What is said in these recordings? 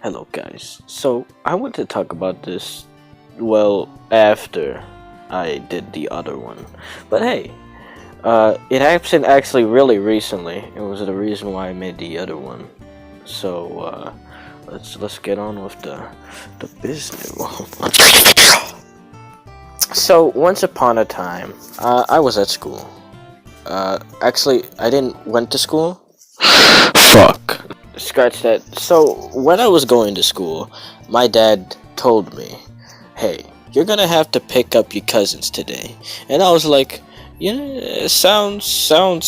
Hello guys. So I want to talk about this well after I did the other one. But hey, it happened actually really recently. It was the reason why I made the other one. So let's get on with the business. So once upon a time, I was at school. Actually, I didn't went to school. Fuck. Scratch that. So when I was going to school, my dad told me, "Hey, you're gonna have to pick up your cousins today," and I was like, "Yeah, sounds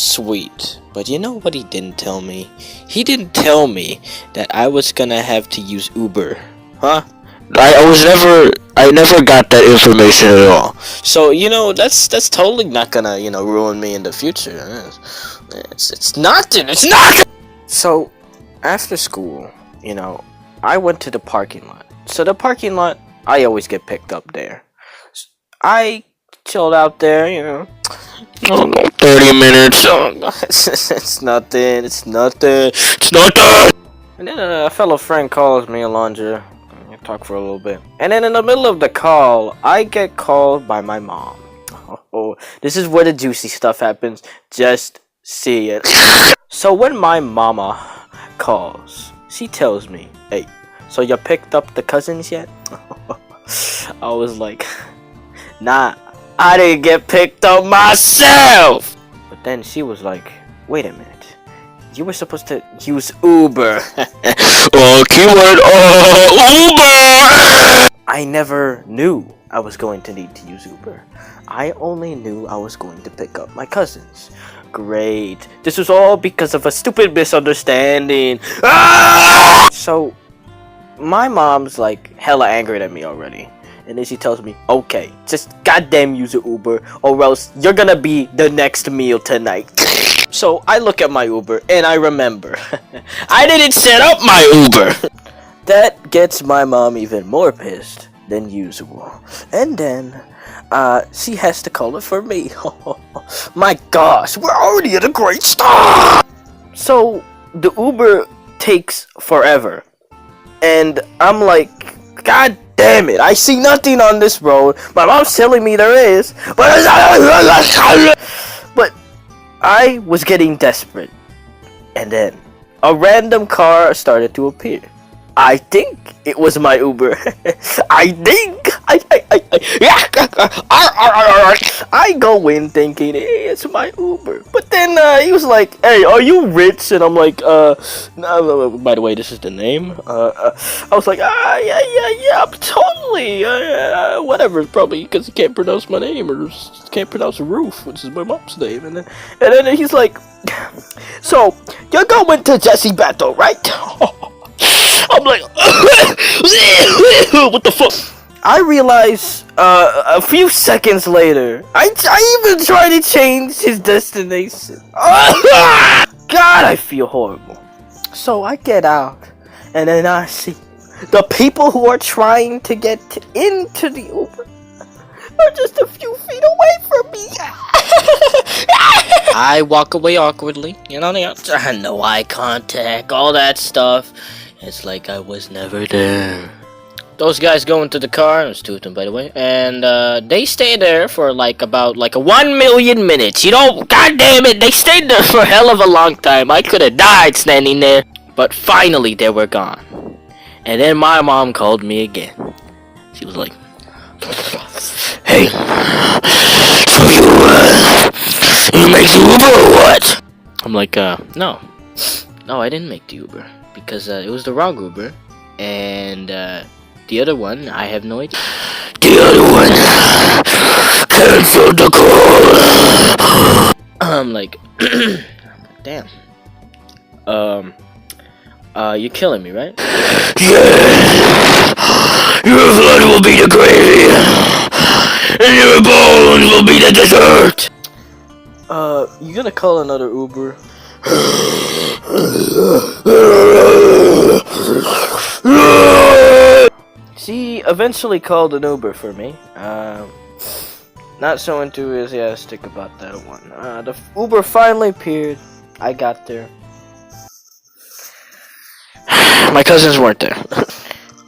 sweet." But you know what he didn't tell me? He didn't tell me that I was gonna have to use Uber, huh? I never got that information at all. So that's totally not gonna ruin me in the future. It's nothing. It's not. So after school, I went to the parking lot. So the parking lot, I always get picked up there. I chilled out there, 30 minutes. It's nothing. It's nothing. It's nothing. And then a fellow friend calls me, Alondra. I talk for a little bit. And then in the middle of the call, I get called by my mom. Oh, this is where the juicy stuff happens. Just see it. So when my mama calls, she tells me, "Hey, so you picked up the cousins yet?" I was like, "Nah, I didn't get picked up myself." But then she was like, "Wait a minute, you were supposed to use Uber." Keyword Uber. I never knew I was going to need to use Uber. I only knew I was going to pick up my cousins. Great. This was all because of a stupid misunderstanding. Ah! So, my mom's like hella angered at me already. And then she tells me, "Okay, just goddamn use an Uber or else you're gonna be the next meal tonight." So, I look at my Uber and I remember. I didn't set up my Uber. That gets my mom even more pissed than usual. And then she has to call it for me. My gosh, we're already at a great start. So the Uber takes forever, and I'm like, "God damn it! I see nothing on this road. My mom's telling me there is, but I was getting desperate, and then a random car started to appear. I think it was my Uber. I think I go in thinking, "Hey, it's my Uber." But then he was like, "Hey, are you rich?" And I'm like, no, by the way, this is the name. I was like, yeah, totally. Whatever, probably because he can't pronounce my name or can't pronounce Roof, which is my mom's name. And then he's like, "So you're going to Jesse Battle, right?" I'm like, what the fuck? I realize a few seconds later, I even tried to change his destination. God, I feel horrible. So I get out, and then I see the people who are trying to get into the Uber are just a few feet away from me. I walk away awkwardly, no eye contact, all that stuff. It's like I was never there. Those guys go into the car. There's two of them, by the way, and they stay there for about 1,000,000 minutes. God damn it, they stayed there for a hell of a long time. I could have died standing there, but finally they were gone. And then my mom called me again. She was like, "Hey, so you make the Uber or what?" I'm like, no, I didn't make the Uber. Because it was the wrong Uber, and the other one, I have no idea. The other one canceled the call. I'm like, damn. You're killing me, right? Yeah. Your blood will be the gravy, and your bones will be the dessert. You gonna call another Uber? She eventually called an Uber for me. Not so enthusiastic about that one. The Uber finally appeared. I got there. My cousins weren't there.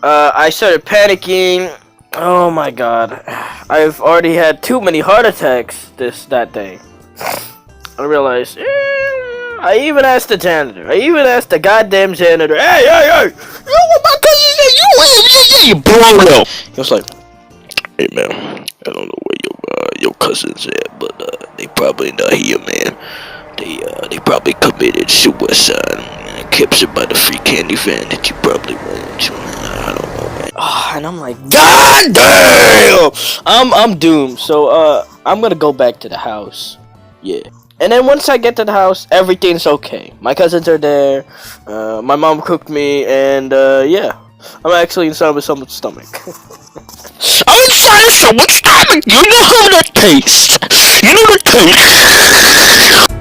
I started panicking. Oh my god. I've already had too many heart attacks that day. I realized, I even asked the janitor. I even asked the goddamn janitor, hey! You what my cousin said, you blown up. He was like, hey man, I don't know where your cousin's at, but they probably not here, man. They probably committed suicide and kept it by the free candy van that you probably went to. I don't know, man. And I'm like, god damn! I'm doomed. So I'm gonna go back to the house. Yeah. And then once I get to the house, everything's okay. My cousins are there. My mom cooked me, and yeah, I'm actually inside of someone's stomach. I'm inside of someone's stomach. You know how that tastes. You know the taste.